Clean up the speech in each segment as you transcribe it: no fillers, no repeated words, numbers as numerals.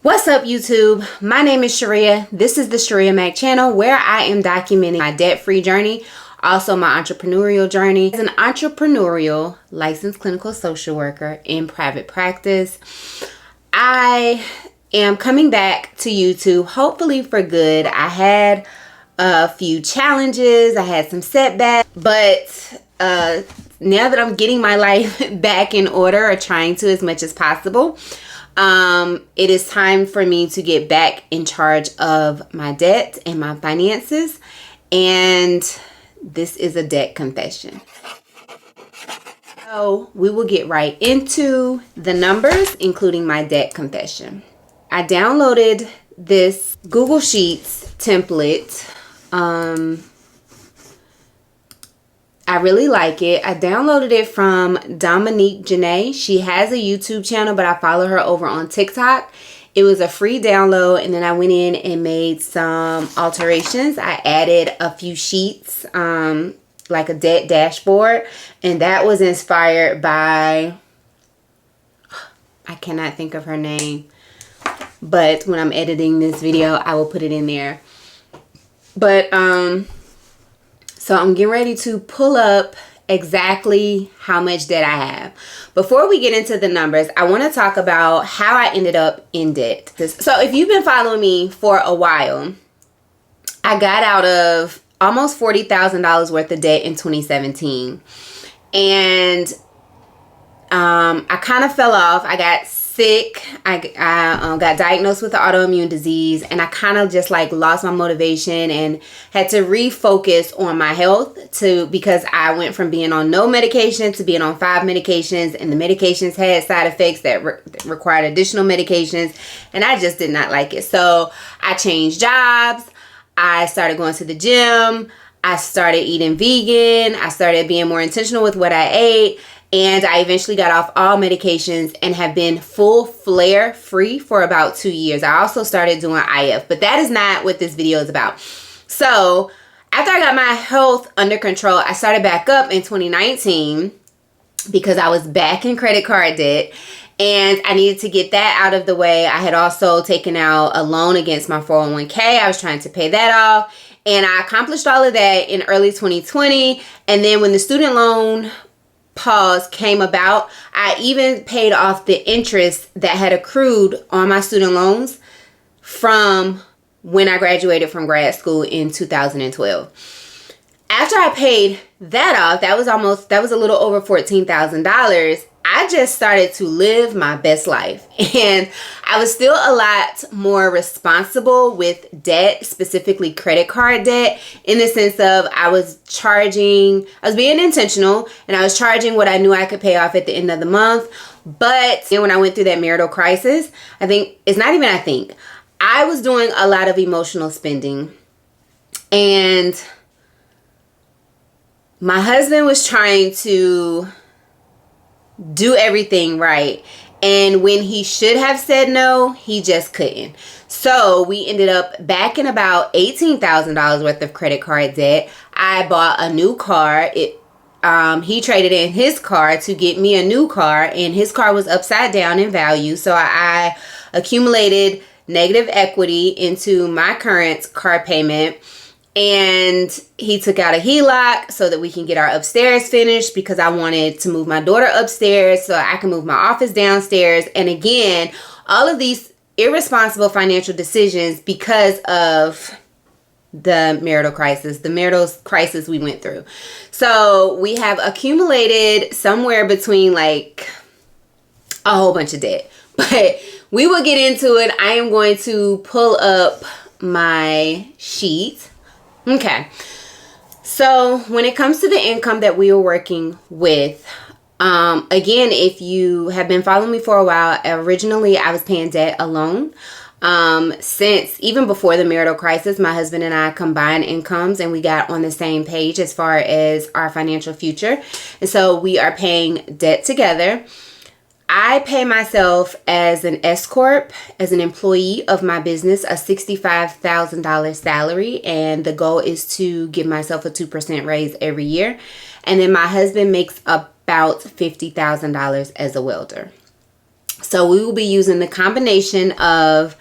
What's up, YouTube? My name is Shirria. This is the Shirria Mac channel where I am documenting my debt-free journey, also my entrepreneurial journey. As an entrepreneurial licensed clinical social worker in private practice, I am coming back to YouTube, hopefully for good. I had a few challenges, I had some setbacks, but now that I'm getting my life back in order, or trying to as much as possible, it is time for me to get back in charge of my debt and my finances. And this is a debt confession. So we will get right into the numbers, including my debt confession. I downloaded this Google Sheets template. I really like it. I downloaded it from Dominique Janae. She has a YouTube channel, but I follow her over on TikTok. It was a free download, and then I went in and made some alterations. I added a few sheets, like a debt dashboard, and that was inspired by, I cannot think of her name, but when I'm editing this video, I will put it in there. But, so I'm getting ready to pull up exactly how much debt I have. Before we get into the numbers, I want to talk about how I ended up in debt. So if you've been following me for a while, I got out of almost $40,000 worth of debt in 2017. And I kind of fell off. I got sick. I got diagnosed with an autoimmune disease, and I kind of just like lost my motivation and had to refocus on my health because I went from being on no medication to being on 5 medications, and the medications had side effects that required additional medications, and I just did not like it. So I changed jobs. I started going to the gym. I started eating vegan. I started being more intentional with what I ate. And I eventually got off all medications and have been full flare free for about 2 years. I also started doing IF, but that is not what this video is about. So after I got my health under control, I started back up in 2019 because I was back in credit card debt and I needed to get that out of the way. I had also taken out a loan against my 401k. I was trying to pay that off, and I accomplished all of that in early 2020. And then when the student loan pause came about, I even paid off the interest that had accrued on my student loans from when I graduated from grad school in 2012. After I paid that off, that was a little over $14,000. I just started to live my best life, and I was still a lot more responsible with debt, specifically credit card debt, in the sense of I was being intentional, and I was charging what I knew I could pay off at the end of the month. But when I went through that marital crisis, I was doing a lot of emotional spending, and my husband was trying to do everything right, and when he should have said no, he just couldn't. So we ended up back in about $18,000 worth of credit card debt. I bought a new car. He traded in his car to get me a new car, and his car was upside down in value. So I accumulated negative equity into my current car payment. And he took out a HELOC so that we can get our upstairs finished, because I wanted to move my daughter upstairs so I can move my office downstairs. And again, all of these irresponsible financial decisions because of the marital crisis we went through. So we have accumulated somewhere between like a whole bunch of debt, but we will get into it. I am going to pull up my sheet. Okay, so when it comes to the income that we are working with, again, if you have been following me for a while, originally I was paying debt alone. Since even before the marital crisis, my husband and I combined incomes, and we got on the same page as far as our financial future. And so we are paying debt together. I pay myself as an S Corp, as an employee of my business, a $65,000 salary. And the goal is to give myself a 2% raise every year. And then my husband makes about $50,000 as a welder. So we will be using the combination of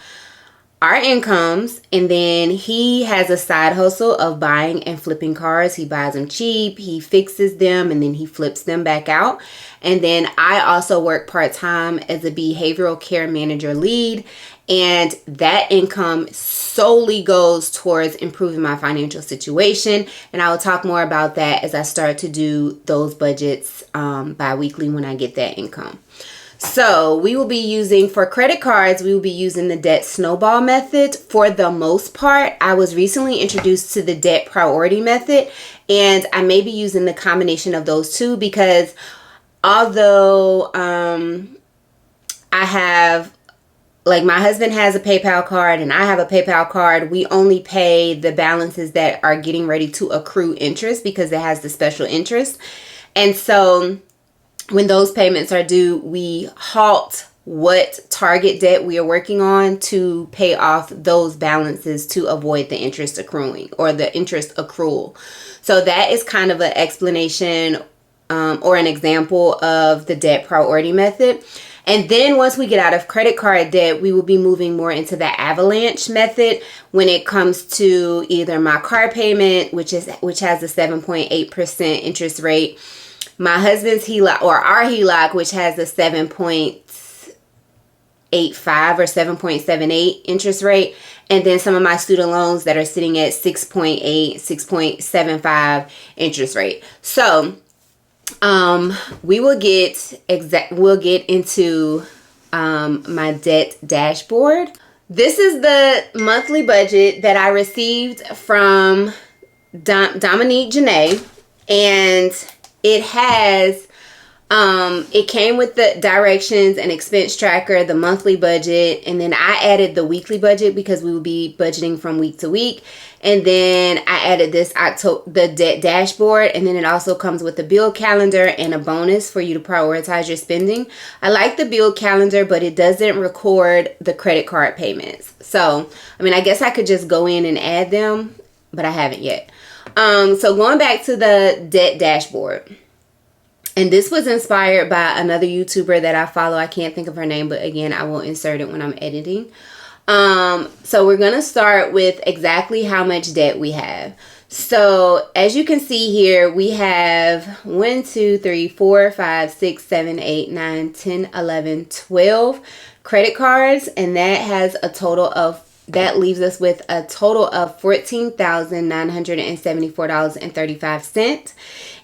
our incomes, and then he has a side hustle of buying and flipping cars. He buys them cheap, he fixes them, and then he flips them back out. And then I also work part-time as a behavioral care manager lead, and that income solely goes towards improving my financial situation. And I will talk more about that as I start to do those budgets bi-weekly when I get that income. So we will be using, for credit cards, we will be using the debt snowball method for the most part. I was recently introduced to the debt priority method, and I may be using the combination of those two because although I have, like, my husband has a PayPal card and I have a PayPal card, we only pay the balances that are getting ready to accrue interest because it has the special interest. And so when those payments are due, we halt what target debt we are working on to pay off those balances to avoid the interest accruing or the interest accrual. So that is kind of an explanation or an example of the debt priority method. And then once we get out of credit card debt, we will be moving more into the avalanche method when it comes to either my car payment, which has a 7.8% interest rate, my husband's HELOC or our HELOC, which has a 7.85 or 7.78 interest rate, and then some of my student loans that are sitting at 6.8, 6.75 interest rate. So we'll get into my debt dashboard. This is the monthly budget that I received from Dominique Janae, and it has, it came with the directions and expense tracker, the monthly budget, and then I added the weekly budget because we will be budgeting from week to week. And then I added this the debt dashboard, and then it also comes with a bill calendar and a bonus for you to prioritize your spending. I like the bill calendar, but it doesn't record the credit card payments. So, I mean, I guess I could just go in and add them, but I haven't yet. So going back to the debt dashboard, and this was inspired by another YouTuber that I follow. I can't think of her name, but again, I will insert it when I'm editing. So we're going to start with exactly how much debt we have. So as you can see here, we have 1, 2, 3, 4, 5, 6, 7, 8, 9, 10, 11, 12 credit cards. And that has a total of, that leaves us with a total of $14,974.35.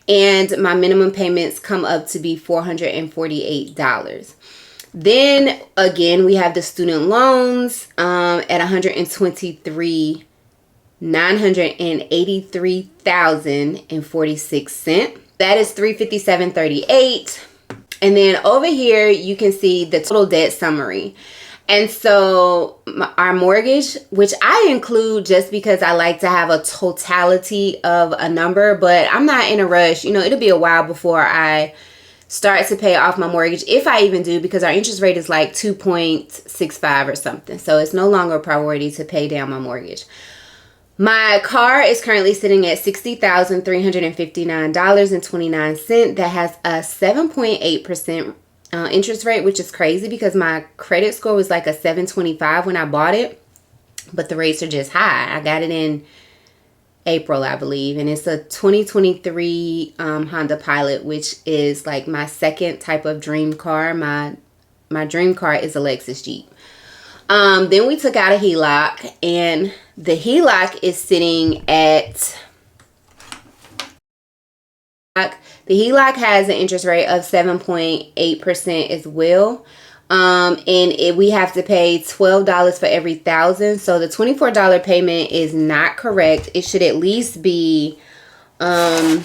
And my minimum payments come up to be $448. Then again, we have the student loans at $123,983,046. That is $357.38. And then over here, you can see the total debt summary. And so our mortgage, which I include just because I like to have a totality of a number, but I'm not in a rush. You know, it'll be a while before I start to pay off my mortgage, if I even do, because our interest rate is like 2.65 or something. So it's no longer a priority to pay down my mortgage. My car is currently sitting at $60,359.29. That has a 7.8% interest rate, which is crazy because my credit score was like a 725 when I bought it, but the rates are just high. I got it in April, I believe, and it's a 2023 Honda Pilot, which is like my second type of dream car. My dream car is a Lexus Jeep. Then we took out a HELOC, and the HELOC is sitting at, the HELOC has an interest rate of 7.8% as well. And we have to pay $12 for every 1,000. So the $24 payment is not correct. It should at least be, let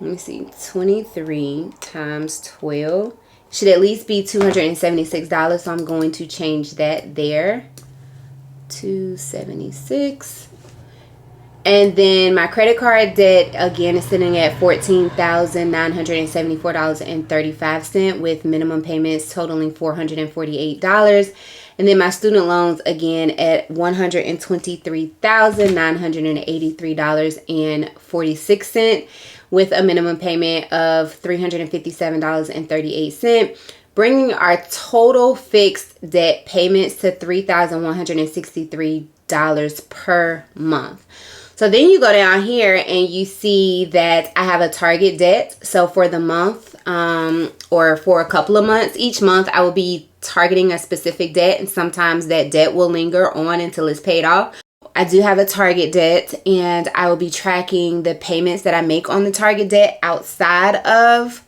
me see, 23 times 12 should at least be $276. So I'm going to change that there. 276. And then my credit card debt, again, is sitting at $14,974.35 with minimum payments totaling $448. And then my student loans, again, at $123,983.46 with a minimum payment of $357.38, bringing our total fixed debt payments to $3,163 per month. So then you go down here and you see that I have a target debt. So for the month, or for a couple of months, each month I will be targeting a specific debt, and sometimes that debt will linger on until it's paid off. I do have a target debt, and I will be tracking the payments that I make on the target debt outside of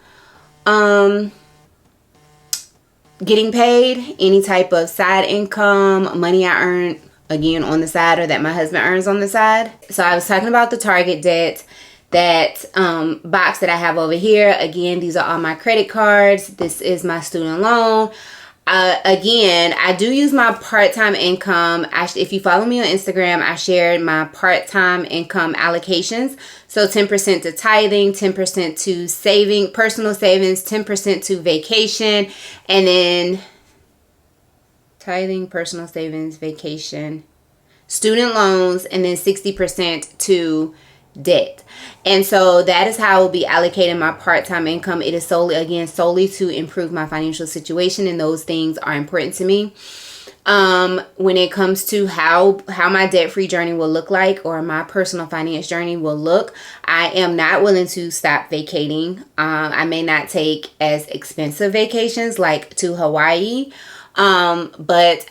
getting paid. Any type of side income, money I earn again on the side, or that my husband earns on the side. So I was talking about the target debt. That box that I have over here, again, these are all my credit cards. This is my student loan. Again, I do use my part-time income. If you follow me on Instagram, I shared my part-time income allocations. So 10% to tithing, 10% to saving, personal savings, 10% to vacation, and then tithing, personal savings, vacation, student loans, and then 60% to debt. And so that is how I will be allocating my part-time income. It is solely to improve my financial situation, and those things are important to me. When it comes to how my debt-free journey will look like, or my personal finance journey will look, I am not willing to stop vacating. I may not take as expensive vacations like to Hawaii, but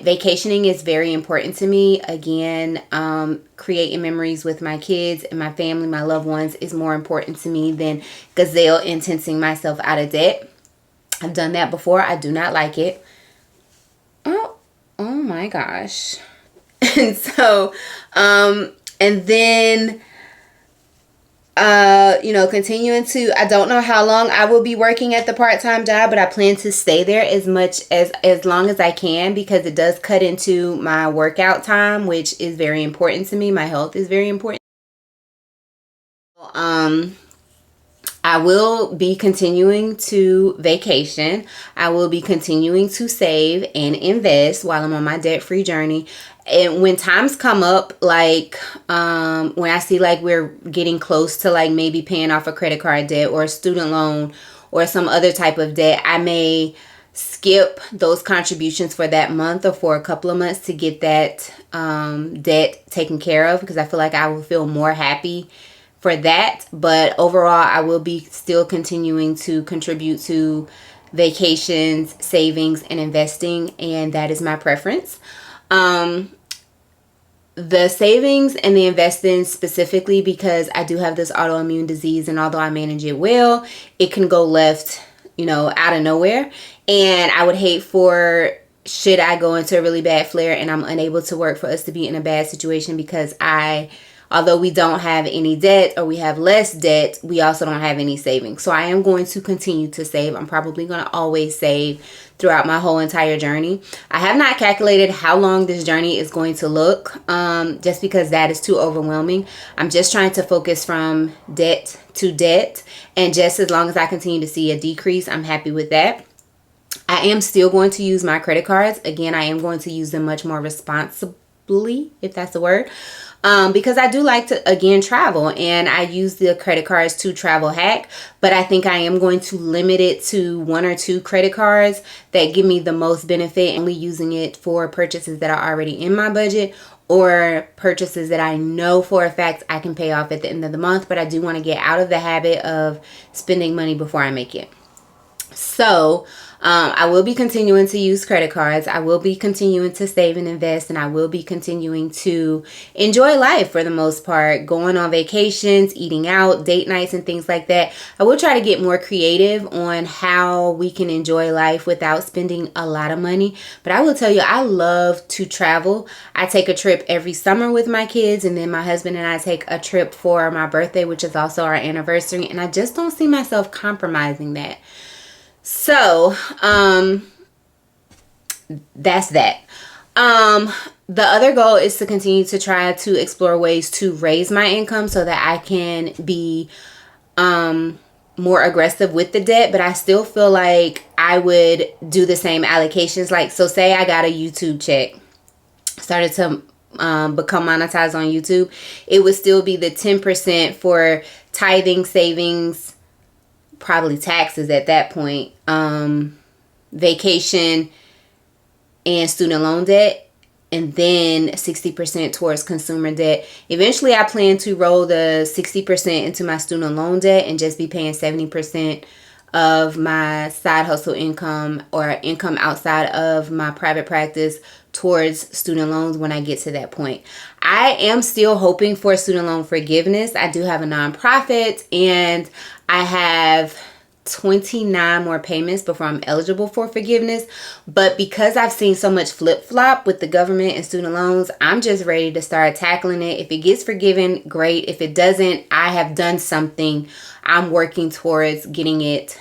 vacationing is very important to me. Again, creating memories with my kids and my family, my loved ones, is more important to me than gazelle intenting myself out of debt. I've done that before. I do not like it. Oh my gosh. And so, and then, continuing to, I don't know how long I will be working at the part-time job, but I plan to stay there as long as I can, because it does cut into my workout time, which is very important to me. My health is very important. I will be continuing to vacation. I will be continuing to save and invest while I'm on my debt-free journey. And when times come up, like when I see like we're getting close to like maybe paying off a credit card debt or a student loan or some other type of debt, I may skip those contributions for that month or for a couple of months to get that debt taken care of, because I feel like I will feel more happy for that. But overall, I will be still continuing to contribute to vacations, savings, and investing, and that is my preference. The savings and the investing specifically because I do have this autoimmune disease, and although I manage it well, it can go left, out of nowhere. And I would hate should I go into a really bad flare and I'm unable to work, for us to be in a bad situation, because although we don't have any debt, or we have less debt, we also don't have any savings. So I am going to continue to save. I'm probably going to always save throughout my whole entire journey. I have not calculated how long this journey is going to look, just because that is too overwhelming. I'm just trying to focus from debt to debt, and just as long as I continue to see a decrease, I'm happy with that. I am still going to use my credit cards. Again, I am going to use them much more responsibly, if that's the word. Because I do like to, again, travel, and I use the credit cards to travel hack, but I think I am going to limit it to 1 or 2 credit cards that give me the most benefit, only using it for purchases that are already in my budget, or purchases that I know for a fact I can pay off at the end of the month. But I do want to get out of the habit of spending money before I make it. So I will be continuing to use credit cards. I will be continuing to save and invest, and I will be continuing to enjoy life for the most part, going on vacations, eating out, date nights, and things like that. I will try to get more creative on how we can enjoy life without spending a lot of money. But I will tell you, I love to travel. I take a trip every summer with my kids, and then my husband and I take a trip for my birthday, which is also our anniversary, and I just don't see myself compromising that. So, that's that. The other goal is to continue to try to explore ways to raise my income so that I can be, more aggressive with the debt, but I still feel like I would do the same allocations. Like, so say I got a YouTube check, started to become monetized on YouTube, it would still be the 10% for tithing, savings, probably taxes at that point, vacation, and student loan debt, and then 60% towards consumer debt. Eventually, I plan to roll the 60% into my student loan debt and just be paying 70% of my side hustle income or income outside of my private practice towards student loans when I get to that point. I am still hoping for student loan forgiveness. I do have a nonprofit, and I have 29 more payments before I'm eligible for forgiveness. But because I've seen so much flip-flop with the government and student loans, I'm just ready to start tackling it. If it gets forgiven, great. If it doesn't, I have done something. I'm working towards getting it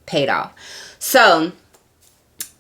paid off. So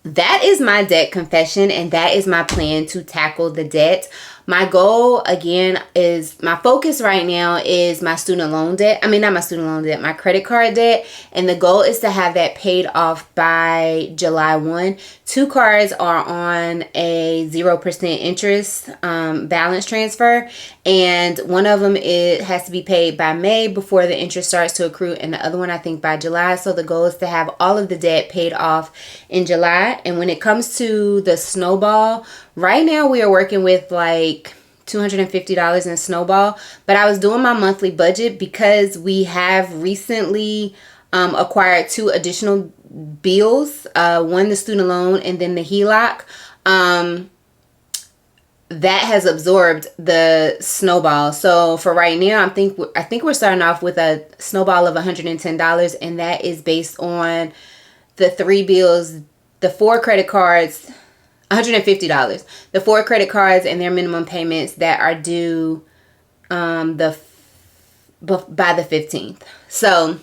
that is my debt confession, and that is my plan to tackle the debt. My goal, again, is my focus right now is my student loan debt. I mean, not my student loan debt, my credit card debt. And the goal is to have that paid off by July 1. 2 cards are on a 0% interest balance transfer. And one of them has to be paid by May before the interest starts to accrue. And the other one, I think, by July. So the goal is to have all of the debt paid off in July. And when it comes to the snowball, right now we are working with like $250 in snowball, but I was doing my monthly budget because we have recently acquired 2 additional bills, one the student loan and then the HELOC. That has absorbed the snowball. So for right now, I think we're starting off with a snowball of $110, and that is based on the 3 bills, the 4 credit cards, $150. The 4 credit cards and their minimum payments that are due by the 15th. So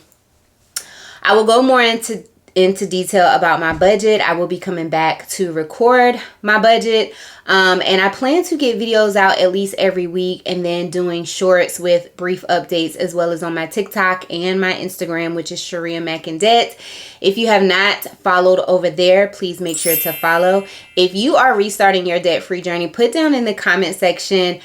I will go more into detail about my budget. I will be coming back to record my budget. And I plan to get videos out at least every week, and then doing shorts with brief updates, as well as on my TikTok and my Instagram, which is Shirria Mac in Debt. If you have not followed over there, please make sure to follow. If you are restarting your debt-free journey, put down in the comment section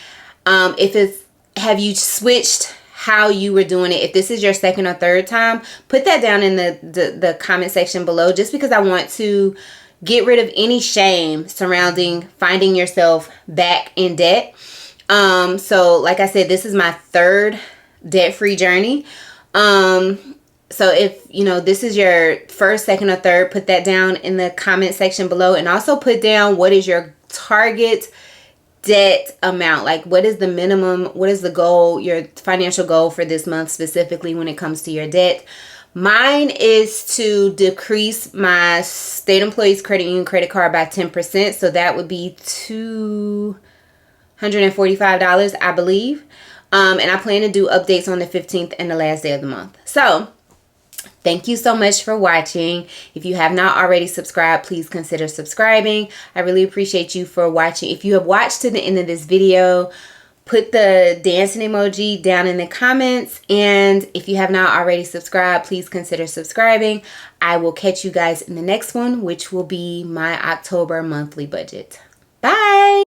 have you switched how you were doing it. If this is your second or third time, put that down in the comment section below, just because I want to get rid of any shame surrounding finding yourself back in debt. So like I said, this is my 3rd debt-free journey. So if this is your 1st, 2nd, or 3rd, put that down in the comment section below, and also put down what is your target debt amount. Like, what is the minimum, what is the goal, your financial goal for this month specifically when it comes to your debt. Mine is to decrease my state employees credit union credit card by 10%. So that would be $245, I believe. And I plan to do updates on the 15th and the last day of the month. So thank you so much for watching. If you have not already subscribed, please consider subscribing. I really appreciate you for watching. If you have watched to the end of this video, put the dancing emoji down in the comments. And if you have not already subscribed, please consider subscribing. I will catch you guys in the next one, which will be my October monthly budget. Bye.